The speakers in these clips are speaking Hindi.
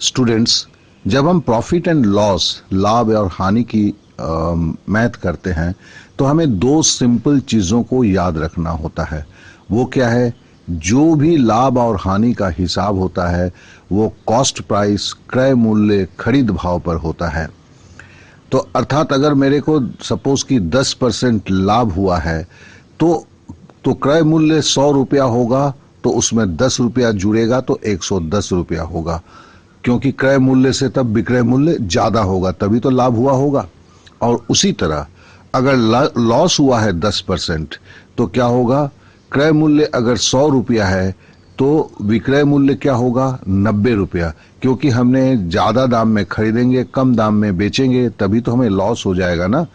स्टूडेंट्स, जब हम प्रॉफिट एंड लॉस, लाभ और हानि की मैथ करते हैं तो हमें दो सिंपल चीजों को याद रखना होता है। वो क्या है? जो भी लाभ और हानि का हिसाब होता है वो कॉस्ट प्राइस, क्रय मूल्य, खरीद भाव पर होता है। तो अर्थात अगर मेरे को सपोज कि 10% लाभ हुआ है तो क्रय मूल्य 100 रुपया होगा, तो उसमें 10 रुपया जुड़ेगा तो 110 रुपया होगा, क्योंकि क्रय मूल्य से तब विक्रय मूल्य ज्यादा होगा, तभी तो लाभ हुआ होगा। और उसी तरह अगर लॉस हुआ है 10%, तो क्या होगा? क्रय मूल्य अगर 100 रुपया है तो विक्रय मूल्य क्या होगा? 90 रुपया, क्योंकि हमने ज्यादा दाम में खरीदेंगे, कम दाम में बेचेंगे, तभी तो हमें लॉस हो जाएगा ना।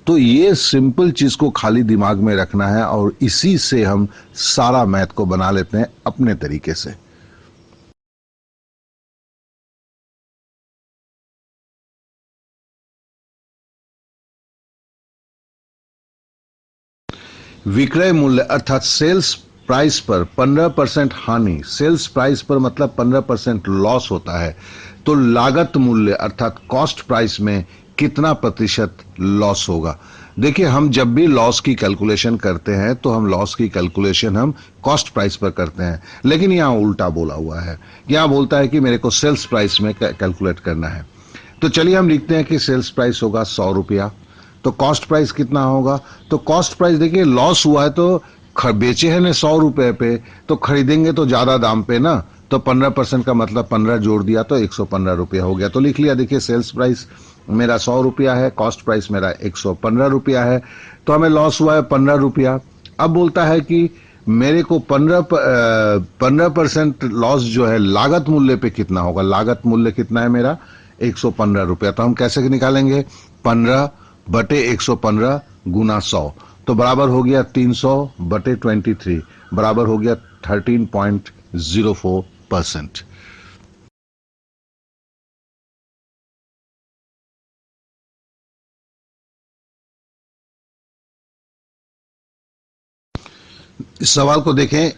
तो ये सिंपल चीज को खाली दिमाग में रखना है और इसी से हम सारा मैथ को बना लेते हैं अपने तरीके से। विक्रय मूल्य अर्थात सेल्स प्राइस पर 15% हानि, सेल्स प्राइस पर मतलब 15% लॉस होता है। तो लागत मूल्य अर्थात कॉस्ट प्राइस में कितना प्रतिशत लॉस होगा? देखिए, हम जब भी लॉस की कैलकुलेशन करते हैं तो हम लॉस की कैलकुलेशन हम कॉस्ट प्राइस पर करते हैं, लेकिन यहां उल्टा बोला हुआ है। यहां बोलता है कि मेरे को सेल्स प्राइस में कैलकुलेट करना है। तो चलिए हम लिखते हैं कि सेल्स प्राइस होगा 100 रुपया। तो कॉस्ट प्राइस कितना होगा? तो कॉस्ट प्राइस देखिए, लॉस हुआ है तो बेचे हैं ने 100 रुपए पे, तो खरीदेंगे तो ज्यादा दाम पे ना, तो 15% का मतलब 15 जोड़ दिया तो 115 रुपया हो गया। तो लिख लिया, देखिए सेल्स प्राइस मेरा 100 रुपया है, कॉस्ट प्राइस मेरा 115 रुपया है, तो हमें लॉस हुआ है 15 रुपया। अब बोलता है कि मेरे को 15% लॉस जो है लागत मूल्य पे कितना होगा? लागत मूल्य कितना है मेरा? 115 रुपया। तो हम कैसे निकालेंगे? 15/115 गुना 100, तो बराबर हो गया 300/23, बराबर हो गया 13.04%। इस सवाल को देखें।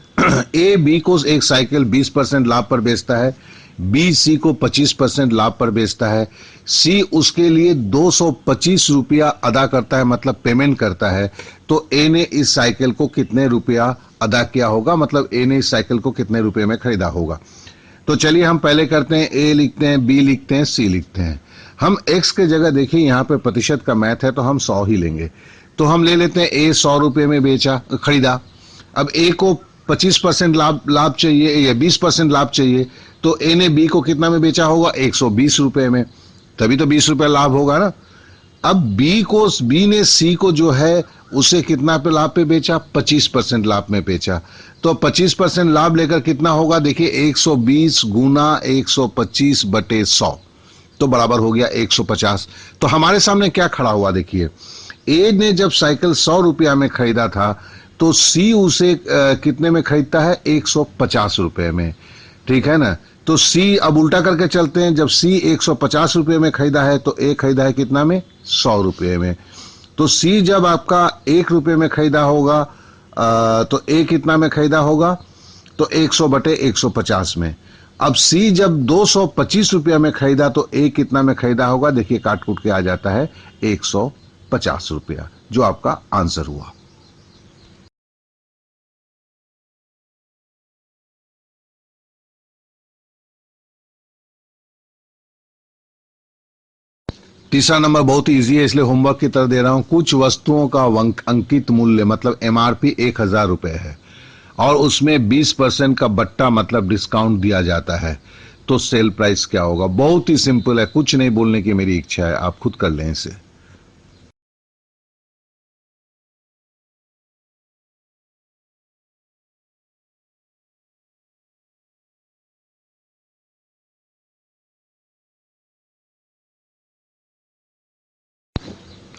ए बी को एक साइकिल 20% लाभ पर बेचता है, बी सी को 25% लाभ पर बेचता है, सी उसके लिए 225 रुपया अदा करता है, मतलब पेमेंट करता है। तो ए ने इस साइकिल को कितने रुपया अदा किया होगा, मतलब ए ने इस साइकिल को कितने रुपए में खरीदा होगा? तो चलिए हम पहले करते हैं, ए लिखते हैं, बी लिखते हैं, सी लिखते हैं। हम एक्स के जगह देखिए यहाँ पे प्रतिशत का मैथ है तो हम 100 ही लेंगे। तो हम ले लेते हैं ए 100 रुपये में बेचा, खरीदा। अब ए को 25% लाभ लाभ चाहिए या 20% लाभ चाहिए, तो ए ने बी को कितना में बेचा होगा? 120 रुपये में, तभी तो 20 रुपये लाभ होगा ना। अब बी ने सी को जो है उसे कितना पे लाभ पे बेचा? 25% लाभ में बेचा। तो 25% लाभ लेकर कितना होगा? देखिए 120 गुना 125/100, तो बराबर हो गया 150। तो हमारे सामने क्या खड़ा हुआ? देखिए, ए ने जब साइकिल 100 रुपया में खरीदा था तो सी उसे कितने में खरीदता है? 150 रुपये में। ठीक है ना। तो सी, अब उल्टा करके चलते हैं, जब सी 150 रुपये में खरीदा है तो ए खरीदा है कितना में? 100 रुपये में। तो सी जब आपका 1 रुपये में खरीदा होगा तो ए कितना में खरीदा होगा? तो 100/150 में। अब सी जब 225 रुपया में खरीदा तो ए कितना में खरीदा होगा? देखिए काट कूट के आ जाता है 150 रुपया, जो आपका आंसर हुआ। तीसरा नंबर बहुत ही इजी है, इसलिए होमवर्क की तरह दे रहा हूं। कुछ वस्तुओं का अंकित मूल्य मतलब एमआरपी 1,000 रुपए है और उसमें 20% का बट्टा मतलब डिस्काउंट दिया जाता है, तो सेल प्राइस क्या होगा? बहुत ही सिंपल है, कुछ नहीं बोलने की मेरी इच्छा है, आप खुद कर लें इसे।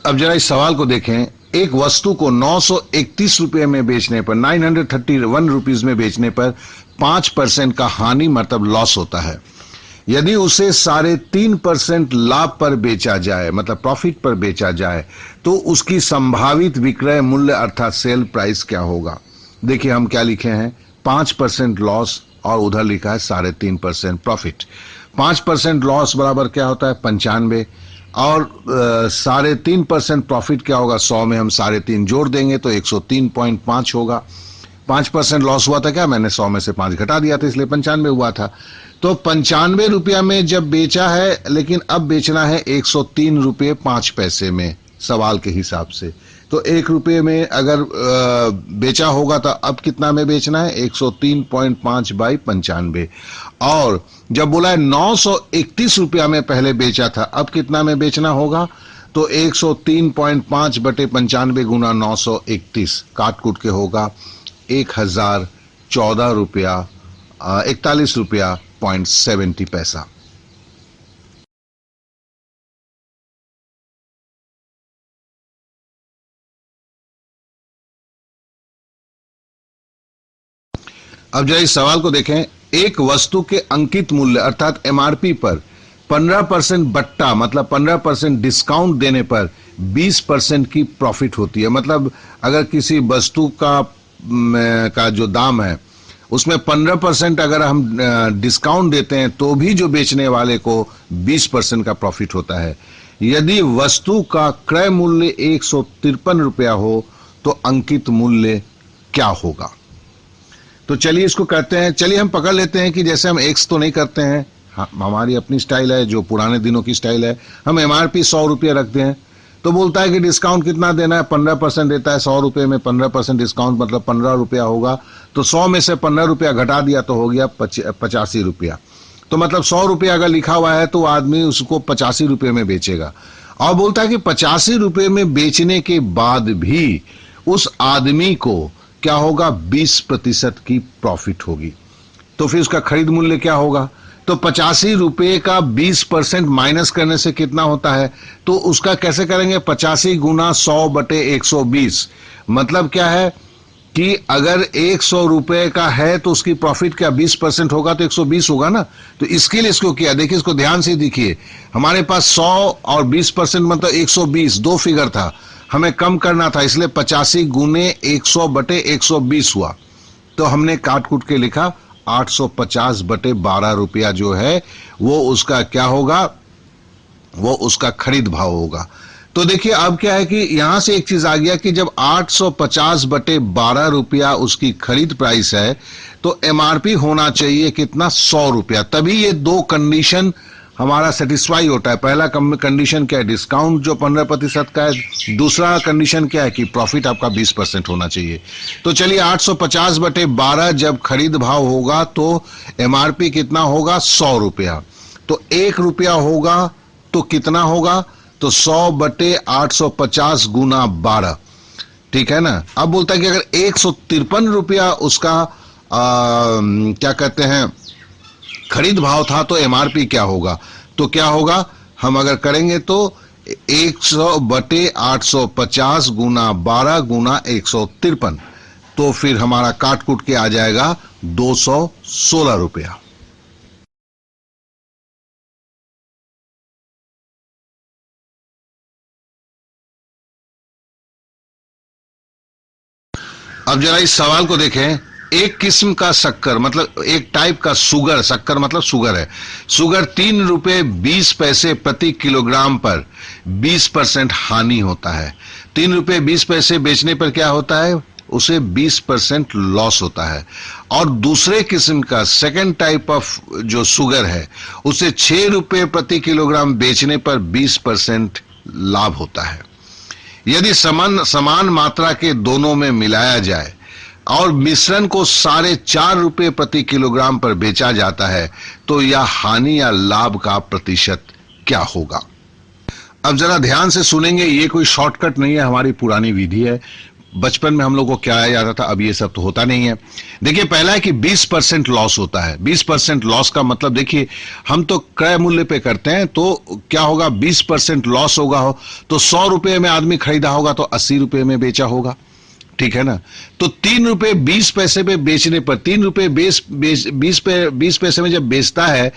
अब जरा इस सवाल को देखें। एक वस्तु को 931 रुपये में बेचने पर, 931 रुपीज में बेचने पर 5% का हानि मतलब लॉस होता है। यदि उसे 3.5% लाभ पर बेचा जाए, मतलब प्रॉफिट पर बेचा जाए, तो उसकी संभावित विक्रय मूल्य अर्थात सेल प्राइस क्या होगा? देखिए हम क्या लिखे हैं, 5% लॉस और उधर लिखा है 3.5% प्रॉफिट। 5% लॉस बराबर क्या होता है 95, और 3.5% प्रॉफिट क्या होगा, 100 में हम 3.5 जोड़ देंगे तो 103.5 होगा। 5% लॉस हुआ था क्या, मैंने 100 में से 5 घटा दिया था, इसलिए 95 हुआ था। तो 95 रुपया में जब बेचा है, लेकिन अब बेचना है 103 रुपये 5 पैसे में सवाल के हिसाब से। तो 1 रुपये में अगर बेचा होगा तो अब कितना में बेचना है, 103.5 बाई 95। और जब बोला है 931 रुपया में पहले बेचा था, अब कितना में बेचना होगा, तो 103.5 बटे 95 गुना 931 काट कूट के होगा 1014 रुपया 41 रुपया 70 पैसा। अब जरा इस सवाल को देखें। एक वस्तु के अंकित मूल्य अर्थात एमआरपी पर 15% बट्टा मतलब 15% डिस्काउंट देने पर 20% की प्रॉफिट होती है। मतलब अगर किसी वस्तु का जो दाम है उसमें 15% अगर हम डिस्काउंट देते हैं तो भी जो बेचने वाले को 20% का प्रॉफिट होता है। यदि वस्तु का क्रय मूल्य 153 रुपया हो तो अंकित मूल्य क्या होगा। तो चलिए इसको कहते हैं, चलिए हम पकड़ लेते हैं कि जैसे हम एक्स तो नहीं करते हैं, हमारी अपनी स्टाइल है जो पुराने दिनों की स्टाइल है। हम एमआरपी 100 रुपये रखते हैं, तो बोलता है कि डिस्काउंट कितना देना है, 15% देता है। 100 रुपये में 15% डिस्काउंट मतलब 15 रुपया होगा, तो 100 में से 15 रुपया घटा दिया तो हो गया 85 रुपया। तो मतलब 100 रुपया अगर लिखा हुआ है तो आदमी उसको 85 रुपये में बेचेगा। और बोलता है कि 85 रुपये में बेचने के बाद भी उस आदमी को क्या होगा, 20% की प्रॉफिट होगी। तो फिर उसका खरीद मूल्य क्या होगा, तो 85 रुपये का 20% माइनस करने से कितना होता है, तो उसका कैसे करेंगे, 85 गुना 100 बटे 120। मतलब क्या है कि अगर 100 रुपये का है तो उसकी प्रॉफिट क्या 20% होगा, तो 120 होगा ना। तो इसके लिए इसको किया, देखिए इसको ध्यान से देखिए, हमारे पास 100 और 20% मतलब 120 दो फिगर था, हमें कम करना था, इसलिए 85 गुने 100 बटे 120 हुआ। तो हमने काट कूट के लिखा 850 बटे 12 रुपया जो है वो उसका क्या होगा, वो उसका खरीद भाव होगा। तो देखिए अब क्या है कि यहां से एक चीज आ गया कि जब 850 बटे 12 रुपया उसकी खरीद प्राइस है तो एमआरपी होना चाहिए कितना, 100 रुपया। तभी ये दो कंडीशन हमारा सेटिस्फाई होता है। पहला कंडीशन क्या है, डिस्काउंट जो 15% का है। दूसरा कंडीशन क्या है कि प्रॉफिट आपका 20% होना चाहिए। तो चलिए 850 बटे 12 जब खरीद भाव होगा तो एमआरपी कितना होगा, 100 रुपया। तो 1 रुपया होगा तो कितना होगा, तो 100 बटे 850 गुना 12, ठीक है ना। अब बोलता है कि अगर 153 रुपया उसका क्या कहते हैं खरीद भाव था तो एमआरपी क्या होगा, तो क्या होगा, हम अगर करेंगे तो 100 बटे 850 गुना 12 गुना 153, तो फिर हमारा काट कूट के आ जाएगा 216 रुपया। अब जरा इस सवाल को देखें। एक किस्म का शक्कर मतलब एक टाइप का शुगर, शक्कर मतलब शुगर है, शुगर 3 रुपये 20 पैसे प्रति किलोग्राम पर 20% हानि होता है। 3 रुपये 20 पैसे बेचने पर क्या होता है, उसे 20% लॉस होता है। और दूसरे किस्म का सेकंड टाइप ऑफ जो शुगर है उसे 6 रुपये प्रति किलोग्राम बेचने पर 20% लाभ होता है। यदि समान मात्रा के दोनों में मिलाया जाए और मिश्रण को 4.5 रुपये प्रति किलोग्राम पर बेचा जाता है तो यह हानि या लाभ का प्रतिशत क्या होगा। अब जरा ध्यान से सुनेंगे, ये कोई शॉर्टकट नहीं है, हमारी पुरानी विधि है। बचपन में हम लोग को क्या आया जाता था, अब ये सब तो होता नहीं है। देखिए पहला है कि 20% लॉस होता है। 20% लॉस का मतलब देखिए हम तो क्रय मूल्य पे करते हैं, तो क्या होगा 20% लॉस होगा हो तो 100 रुपये में आदमी खरीदा होगा तो 80 रुपये में बेचा होगा, ठीक है ना। तो 3 रुपये 20 पैसे पे बेचने पर 3 रुपये 20 पैसे में जब बेचता है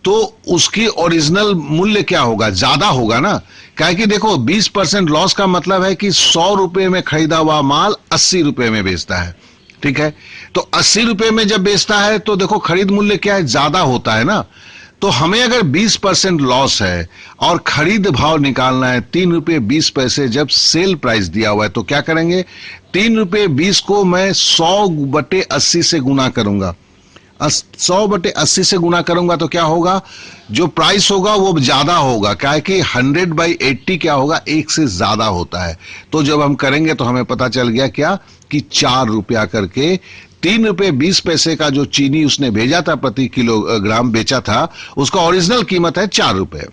तो उसकी ओरिजिनल मूल्य क्या होगा, ज्यादा होगा ना। क्या कि देखो 20% लॉस का मतलब है कि 100 रुपये में खरीदा हुआ माल 80 रुपये में बेचता है, ठीक है। तो 80 रुपए में जब बेचता है तो देखो खरीद मूल्य क्या है, ज्यादा होता है ना। तो हमें अगर 20% लॉस है और खरीद भाव निकालना है 3 रुपये 20 पैसे, जब सेल प्राइस दिया हुआ है तो क्या करेंगे, 3 रुपये 20 को मैं 100/80 से गुना करूंगा। 100/80 से गुना करूंगा तो क्या होगा, जो प्राइस होगा वो ज्यादा होगा, क्या है कि 100/80 क्या होगा, 1 से ज्यादा होता है। तो जब हम करेंगे तो हमें पता चल गया क्या कि 4 रुपया करके 3 रुपये 20 पैसे का जो चीनी उसने भेजा था, प्रति किलोग्राम बेचा था, उसका ओरिजिनल कीमत है 4 रुपए।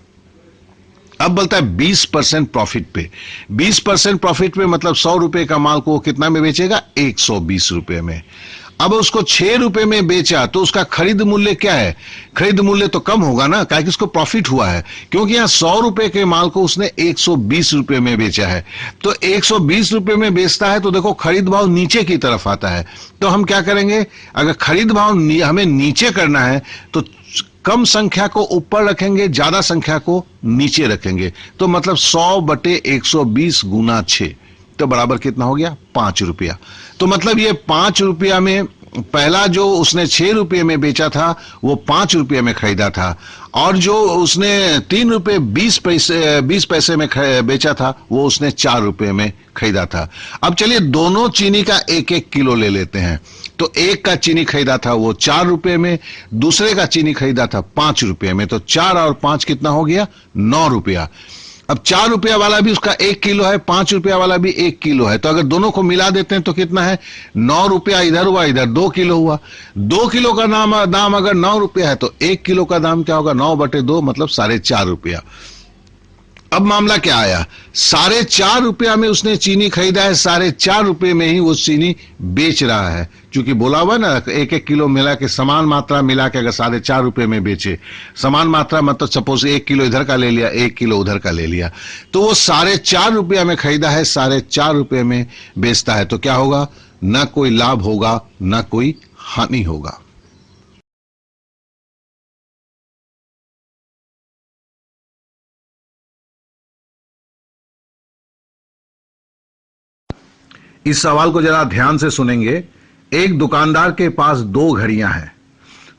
अब बोलता है 20% प्रॉफिट पे। 20% प्रॉफिट पे मतलब 100 रुपए का माल को कितना में बेचेगा, 120 रुपए में। अब उसको 6 रुपए में बेचा तो उसका खरीद मूल्य क्या है, खरीद मूल्य तो कम होगा ना, क्या कि उसको प्रॉफिट हुआ है, क्योंकि यहां 100 रुपए के माल को उसने 120 रुपए में बेचा है। तो 120 रुपए में बेचता है तो देखो खरीद भाव नीचे की तरफ आता है। तो हम क्या करेंगे, अगर खरीद भाव हमें नीचे करना है तो कम संख्या को ऊपर रखेंगे, ज्यादा संख्या को नीचे रखेंगे। तो मतलब 100/120 गुना 6 तो बराबर कितना हो गया, 5 रुपया। तो मतलब ये 5 रुपया में पहला जो उसने 6 रुपये में बेचा था वो 5 रुपये में खरीदा था, और जो उसने 3 रुपये 20 पैसे में बेचा था वो उसने 4 रुपये में खरीदा था। अब चलिए दोनों चीनी का 1-1 किलो ले लेते हैं। तो एक का चीनी खरीदा था वो 4 रुपये में, दूसरे का चीनी खरीदा था 5 रुपये में। तो 4 और 5 कितना हो गया, 9 रुपया। अब 4 रुपया वाला भी उसका 1 किलो है, 5 रुपया वाला भी 1 किलो है। तो अगर दोनों को मिला देते हैं तो कितना है, 9 रुपया इधर हुआ, इधर 2 किलो हुआ। 2 किलो का दाम अगर 9 रुपया है तो 1 किलो का दाम क्या होगा, 9/2 मतलब 4.5 रुपया। अब मामला क्या आया, 4.5 रुपया में उसने चीनी खरीदा है, 4.5 रुपये में ही वो चीनी बेच रहा है। क्योंकि बोला हुआ ना, 1-1 किलो मिला के समान मात्रा मिला के अगर 4.5 रुपये में बेचे, समान मात्रा मतलब सपोज 1 किलो इधर का ले लिया, 1 किलो उधर का ले लिया, तो वो 4.5 रुपया में खरीदा है, 4.5 रुपये में बेचता है। तो क्या होगा, ना कोई लाभ होगा ना कोई हानि होगा। इस सवाल को जरा ध्यान से सुनेंगे। एक दुकानदार के पास 2 घड़ियां हैं,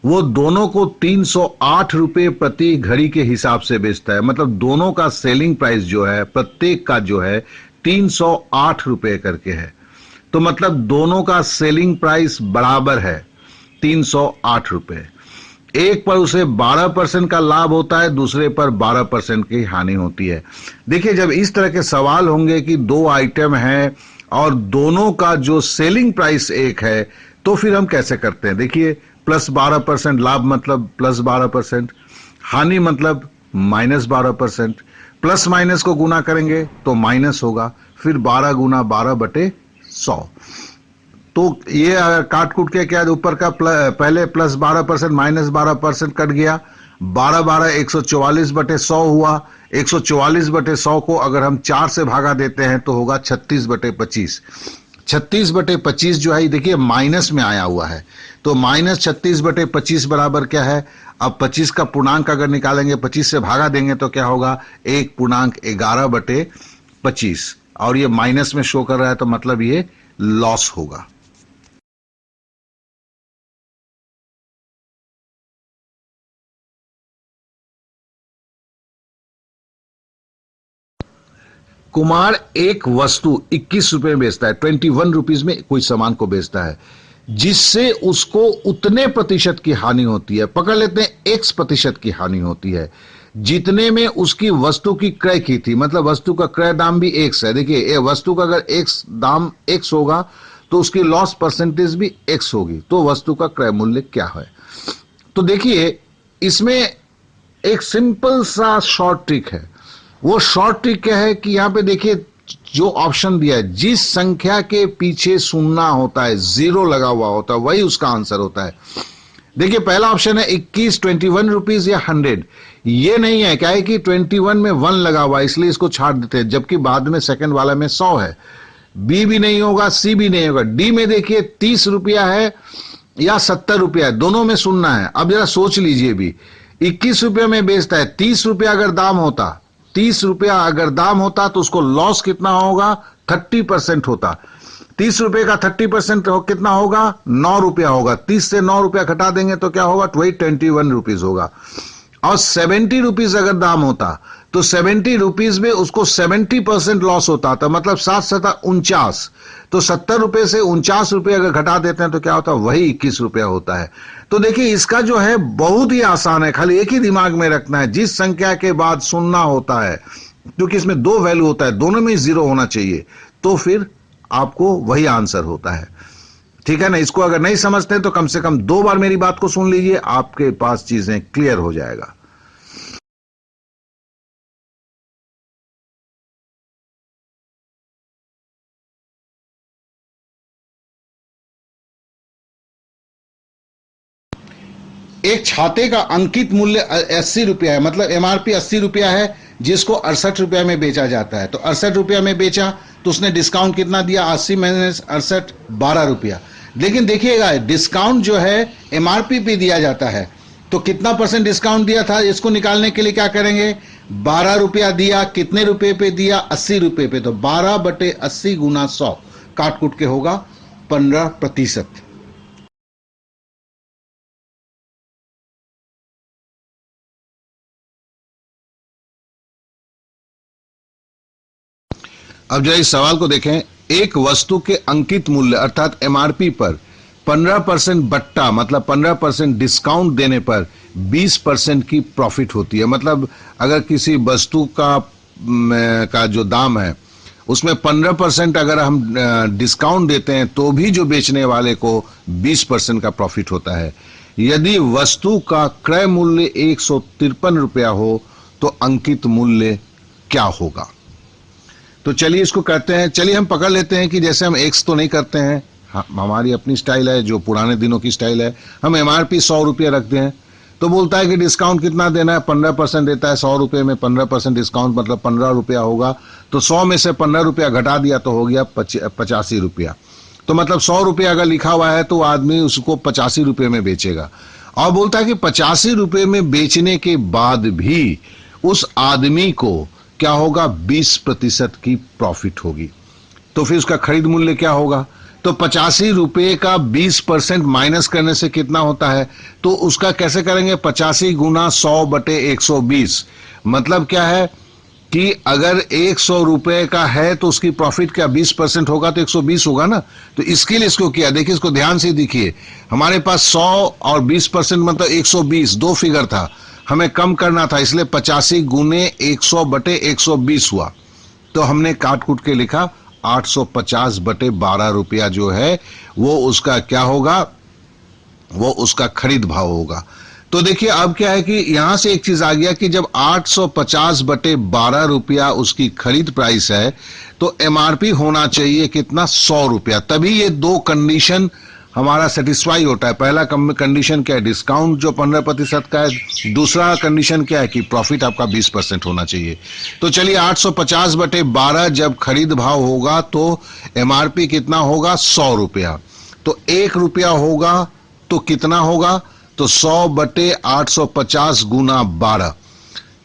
वो दोनों को 308 रुपए प्रति घड़ी के हिसाब से बेचता है। मतलब दोनों का सेलिंग प्राइस जो है, प्रत्येक का जो है 308 रुपए करके है। तो मतलब दोनों का सेलिंग प्राइस बराबर है 308 रुपए। एक पर उसे 12% का लाभ होता है, दूसरे पर 12% की हानि होती है। देखिए, जब इस तरह के सवाल होंगे कि 2 आइटम हैं और दोनों का जो सेलिंग प्राइस एक है, तो फिर हम कैसे करते हैं। देखिए, +12% लाभ मतलब +12%, हानि मतलब -12%। प्लस माइनस को गुना करेंगे तो माइनस होगा, फिर 12 गुना 12/100। तो ये अगर काट कूट के क्या, ऊपर का पहले +12% -12% कट गया, 12 144/100 हुआ। 144/100 को अगर हम 4 से भागा देते हैं तो होगा 36/25। 36/25 जो है देखिए माइनस में आया हुआ है, तो -36/25 बराबर क्या है। अब 25 का पूर्णांक अगर निकालेंगे, 25 से भागा देंगे तो क्या होगा, 1.11/25, और ये माइनस में शो कर रहा है तो मतलब ये लॉस होगा। कुमार एक वस्तु 21 रुपए में बेचता है, 21 रुपीज में कोई सामान को बेचता है, जिससे उसको उतने प्रतिशत की हानि होती है। पकड़ लेते हैं X% की हानि होती है जितने में उसकी वस्तु की क्रय की थी। मतलब वस्तु का क्रय दाम भी X है। देखिए, ये वस्तु का अगर X दाम X होगा तो उसकी लॉस परसेंटेज भी X होगी। तो वस्तु का क्रय मूल्य क्या है। तो देखिए, इसमें एक सिंपल सा शॉर्ट ट्रिक है। वो शॉर्ट ट्रिक क्या है कि यहां पे देखिए जो ऑप्शन दिया है, जिस संख्या के पीछे शून्य होता है, 0 लगा हुआ होता है, वही उसका आंसर होता है। देखिए, पहला ऑप्शन है 21, 21 रुपीज या 100। ये नहीं है, क्या है कि 21 में 1 लगा हुआ है, इसलिए इसको छाड़ देते हैं, जबकि बाद में सेकंड वाला में 100 है। बी भी नहीं होगा, सी भी नहीं होगा। डी में देखिए 30 रुपया है या 70 रुपया है, दोनों में शून्य है। अब जरा सोच लीजिए, भी 21 रुपये में बेचता है, 30 रुपया अगर दाम होता, 30 रुपया अगर दाम होता तो उसको लॉस कितना होगा, 30% होता। 30 रुपए का 30% कितना होगा? 9 रुपया होगा। 30 से 9 रुपया घटा देंगे तो क्या होगा? वही 21 रुपीज होगा। और 70 रुपीज अगर दाम होता तो 70 रुपीज में उसको 70% लॉस होता था, मतलब 7-7-49। तो 70 रुपए से 49 रुपए अगर घटा देते हैं तो क्या होता है? वही 21 रुपया होता है। तो देखिए इसका जो है बहुत ही आसान है, खाली एक ही दिमाग में रखना है, जिस संख्या के बाद सुनना होता है, क्योंकि इसमें दो वैल्यू होता है, दोनों में जीरो होना चाहिए, तो फिर आपको वही आंसर होता है। ठीक है ना? इसको अगर नहीं समझते तो कम से कम 2 बार मेरी बात को सुन लीजिए, आपके पास चीजें क्लियर हो जाएगा। एक छाते का अंकित मूल्य 80 रुपया है, मतलब एमआरपी 80 रुपया है, जिसको 68 रुपया में बेचा जाता है। तो 68 रुपया में बेचा तो उसने डिस्काउंट कितना दिया? 80 माइनस 68, 12 रुपया। लेकिन देखिएगा डिस्काउंट जो है एमआरपी पे दिया जाता है, तो कितना परसेंट डिस्काउंट दिया था? इसको निकालने के लिए क्या करेंगे? 12 रुपया दिया, कितने रुपए पे दिया? 80 रुपए पे। तो 12/80 गुना 100 काट कूट के होगा 15%। अब जरा इस सवाल को देखें। एक वस्तु के अंकित मूल्य अर्थात एमआरपी पर 15% बट्टा, मतलब 15% डिस्काउंट देने पर 20% की प्रॉफिट होती है। मतलब अगर किसी वस्तु का जो दाम है उसमें 15% अगर हम डिस्काउंट देते हैं तो भी जो बेचने वाले को 20% का प्रॉफिट होता है। यदि वस्तु का क्रय मूल्य 153 रुपया हो तो अंकित मूल्य क्या होगा? तो चलिए इसको करते हैं। चलिए हम पकड़ लेते हैं कि जैसे हम एक्स तो नहीं करते हैं, हमारी अपनी स्टाइल है जो पुराने दिनों की स्टाइल है। हम एमआरपी 100 रुपया रखते हैं, तो बोलता है कि डिस्काउंट कितना देना है? 15% देता है। 100 रुपये में 15% डिस्काउंट मतलब 15 रुपया होगा। तो 100 में से 15 रुपया घटा दिया तो हो गया 85 रुपया। तो मतलब 100 रुपया अगर लिखा हुआ है तो आदमी उसको 85 रुपये में बेचेगा। और बोलता है कि 85 रुपये में बेचने के बाद भी उस आदमी को क्या होगा? 20% की प्रॉफिट होगी। तो फिर उसका खरीद मूल्य क्या होगा? तो 85 रुपये का 20% माइनस करने से कितना होता है? तो उसका कैसे करेंगे? 85 गुना 100/120। मतलब क्या है कि अगर 100 रुपये का है तो उसकी प्रॉफिट क्या 20% होगा? तो 120 होगा ना। तो इसके लिए इसको किया, देखिए इसको ध्यान से देखिए। हमारे पास 100 और 20% मतलब 120, दो फिगर था, हमें कम करना था, इसलिए 85 गुने 100/120 हुआ। तो हमने काट कूट के लिखा 850/12 रुपया जो है वो उसका क्या होगा? वो उसका खरीद भाव होगा। तो देखिए अब क्या है कि यहां से एक चीज आ गया कि जब 850/12 रुपया उसकी खरीद प्राइस है तो एमआरपी होना चाहिए कितना? 100 रुपया। तभी ये दो कंडीशन हमारा सेटिस्फाई होता है। पहला कंडीशन क्या है? डिस्काउंट जो 15% का है। दूसरा कंडीशन क्या है कि प्रॉफिट आपका 20% होना चाहिए। तो चलिए 850/12 जब खरीद भाव होगा तो एमआरपी कितना होगा? 100 रुपया। तो 1 रुपया होगा तो कितना होगा? तो 100/850 गुना 12।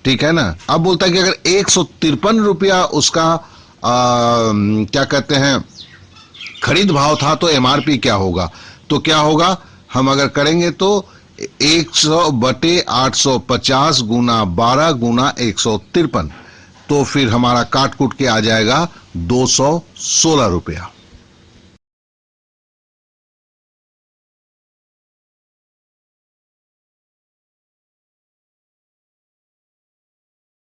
ठीक है ना? अब बोलता है कि अगर 153 रुपया उसका क्या कहते हैं खरीद भाव था तो एमआरपी क्या होगा? तो क्या होगा? हम अगर करेंगे तो 100/850 गुना 12 गुना 153, तो फिर हमारा काट कूट के आ जाएगा 216 रुपया।